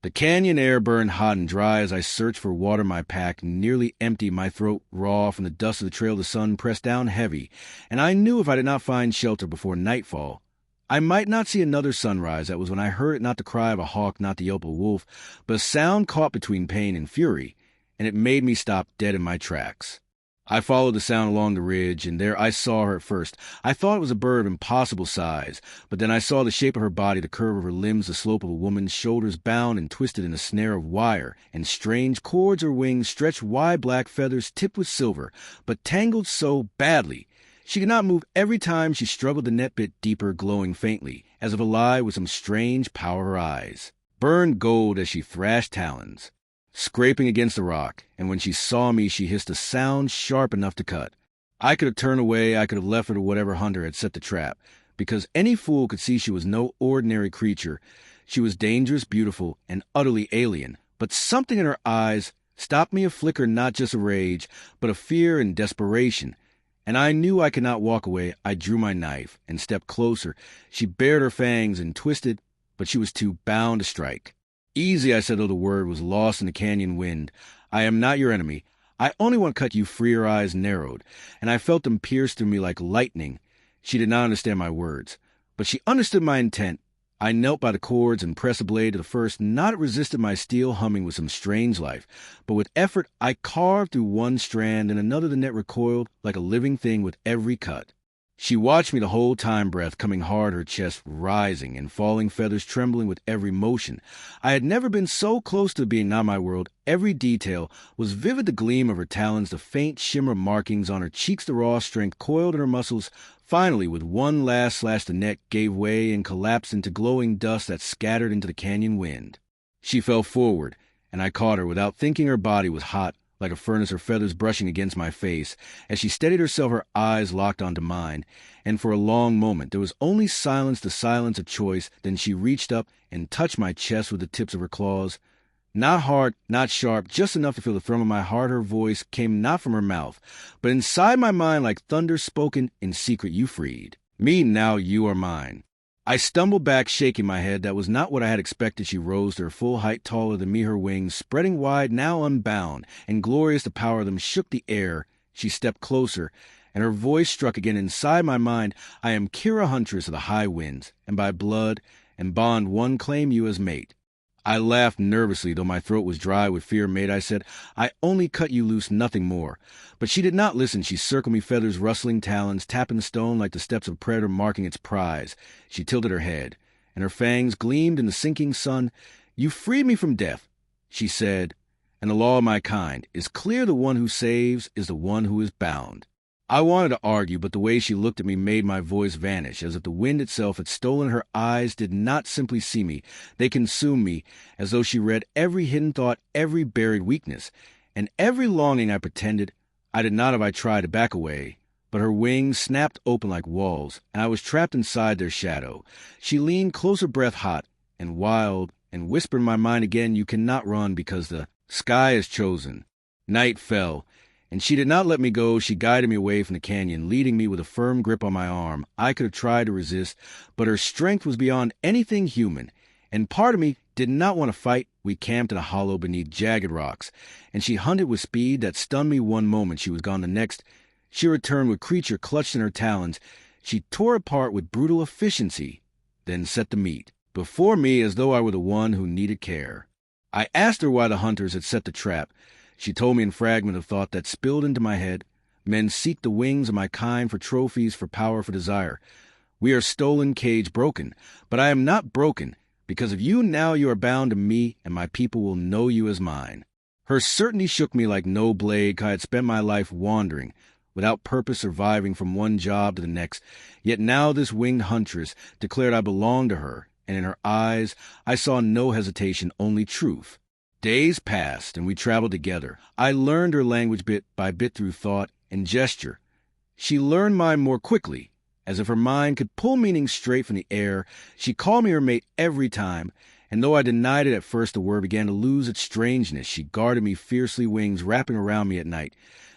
The canyon air burned hot and dry as I searched for water in my pack, nearly empty, my throat raw from the dust of the trail. The sun pressed down heavy, and I knew if I did not find shelter before nightfall, I might not see another sunrise. That was when I heard not the cry of a hawk, not the yelp of a wolf, but a sound caught between pain and fury, and it made me stop dead in my tracks. I followed the sound along the ridge, and there I saw her at first. I thought it was a bird of impossible size, but then I saw the shape of her body, the curve of her limbs, the slope of a woman's shoulders bound and twisted in a snare of wire, and strange cords or wings stretched wide black feathers tipped with silver, but tangled so badly. She could not move every time she struggled. The net bit deeper, glowing faintly, as if alive with some strange power. Her eyes burned gold as she thrashed talons, scraping against the rock, and when she saw me, she hissed a sound sharp enough to cut. I could have turned away, I could have left her to whatever hunter had set the trap, because any fool could see she was no ordinary creature. She was dangerous, beautiful, and utterly alien, but something in her eyes stopped me, a flicker not just of rage, but of fear and desperation. And I knew I could not walk away. I drew my knife and stepped closer. She bared her fangs and twisted, but she was too bound to strike. Easy, I said, though the word was lost in the canyon wind. I am not your enemy. I only want to cut you free. Her eyes narrowed, and I felt them pierce through me like lightning. She did not understand my words, but she understood my intent. I knelt by the cords and pressed the blade to the first. Not it resisted my steel humming with some strange life, but with effort I carved through one strand, and another. The net recoiled like a living thing with every cut. She watched me the whole time, breath coming hard, her chest rising and falling, feathers trembling with every motion. I had never been so close to being not my world. Every detail was vivid, the gleam of her talons, the faint shimmer markings on her cheeks, the raw strength coiled in her muscles. Finally, with one last slash, the net gave way and collapsed into glowing dust that scattered into the canyon wind. She fell forward, and I caught her. Without thinking, her body was hot like a furnace, her feathers brushing against my face. As she steadied herself, her eyes locked onto mine, and for a long moment there was only silence, the silence of choice. Then she reached up and touched my chest with the tips of her claws. Not hard, not sharp, just enough to feel the thrum of my heart. Her voice came not from her mouth, but inside my mind like thunder spoken in secret. You freed me, now you are mine. I stumbled back, shaking my head. That was not what I had expected. She rose to her full height, taller than me, her wings spreading wide, now unbound, and glorious. The power of them shook the air. She stepped closer, and her voice struck again inside my mind. I am Kira, Huntress of the high winds, and by blood and bond one claim you as mate. I laughed nervously, though my throat was dry with fear. Mate, I said, I only cut you loose, nothing more. But she did not listen. She circled me, feathers rustling, talons tapping the stone like the steps of a predator marking its prize. She tilted her head, and her fangs gleamed in the sinking sun. You freed me from death, she said, and the law of my kind is clear. The one who saves is the one who is bound. I wanted to argue, but the way she looked at me made my voice vanish, as if the wind itself had stolen. Her eyes did not simply see me. They consumed me, as though she read every hidden thought, every buried weakness, and every longing I pretended. I did not if I tried to back away, but her wings snapped open like walls, and I was trapped inside their shadow. She leaned closer, breath hot and wild, and whispered in my mind again, you cannot run because the sky is chosen. Night fell, and she did not let me go. She guided me away from the canyon, leading me with a firm grip on my arm. I could have tried to resist, but her strength was beyond anything human, and part of me did not want to fight. We camped in a hollow beneath jagged rocks, and she hunted with speed that stunned me. One moment she was gone, the next she returned with creature clutched in her talons. She tore apart with brutal efficiency, then set the meat before me as though I were the one who needed care. I asked her why the hunters had set the trap. She told me in fragment of thought that spilled into my head. Men seek the wings of my kind for trophies, for power, for desire. We are stolen, cage broken, but I am not broken. Because of you, now you are bound to me, and my people will know you as mine. Her certainty shook me like no blade. I had spent my life wandering, without purpose, surviving from one job to the next. Yet now this winged huntress declared I belonged to her, and in her eyes I saw no hesitation, only truth. Days passed, and we traveled together. I learned her language bit by bit through thought and gesture. She learned mine more quickly, as if her mind could pull meaning straight from the air. She called me her mate every time, and though I denied it at first, the word began to lose its strangeness. She guarded me fiercely, wings wrapping around me at night.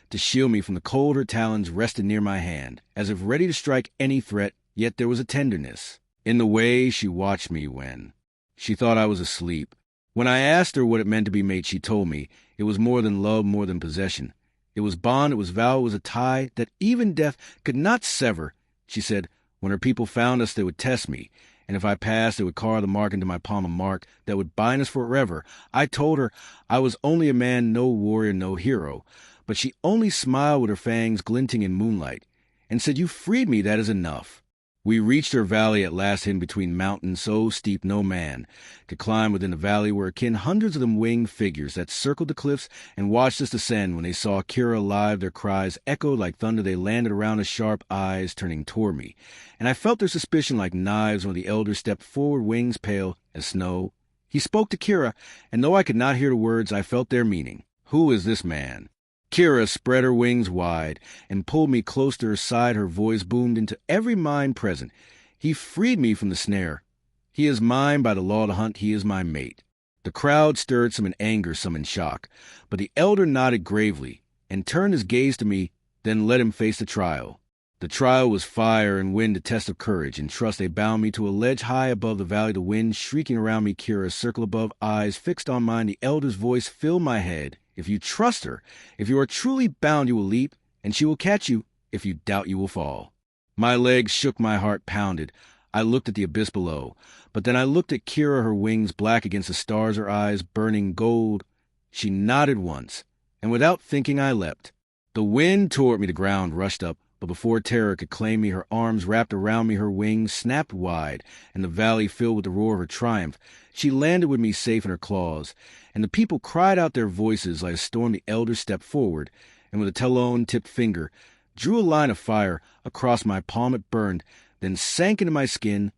To shield me from the cold, her talons rested near my hand, as if ready to strike any threat, yet there was a tenderness in the way she watched me when she thought I was asleep. When I asked her what it meant to be mate, she told me it was more than love, more than possession. It was bond, it was vow, it was a tie that even death could not sever. She said, when her people found us, they would test me, and if I passed, they would carve the mark into my palm, a mark that would bind us forever. I told her I was only a man, no warrior, no hero, but she only smiled with her fangs glinting in moonlight, and said, you freed me, that is enough. We reached her valley at last, hidden between mountains so steep no man could climb. Within the valley were akin hundreds of them winged figures that circled the cliffs and watched us descend. When they saw Kira alive, their cries echoed like thunder. They landed around us, sharp eyes turning toward me, and I felt their suspicion like knives. When the elder stepped forward, wings pale as snow, he spoke to Kira, and though I could not hear the words, I felt their meaning. Who is this man? Kira spread her wings wide and pulled me close to her side. Her voice boomed into every mind present. He freed me from the snare. He is mine by the law of the hunt. He is my mate. The crowd stirred, some in anger, some in shock. But the elder nodded gravely and turned his gaze to me, then let him face the trial. The trial was fire and wind, a test of courage and trust. They bound me to a ledge high above the valley, the wind shrieking around me. Kira's circle above, eyes fixed on mine. The elder's voice filled my head. If you trust her, if you are truly bound, you will leap, and she will catch you. If you doubt, you will fall. My legs shook, my heart pounded. I looked at the abyss below, but then I looked at Kira, her wings black against the stars, her eyes burning gold. She nodded once, and without thinking I leapt. The wind tore at me, the ground rushed up, but before terror could claim me, her arms wrapped around me, her wings snapped wide, and the valley filled with the roar of her triumph. She landed with me safe in her claws, and the people cried out their voices like a storm. The elder stepped forward, and with a talon-tipped finger, drew a line of fire across my palm. It burned, then sank into my skin,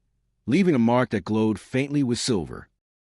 leaving a mark that glowed faintly with silver.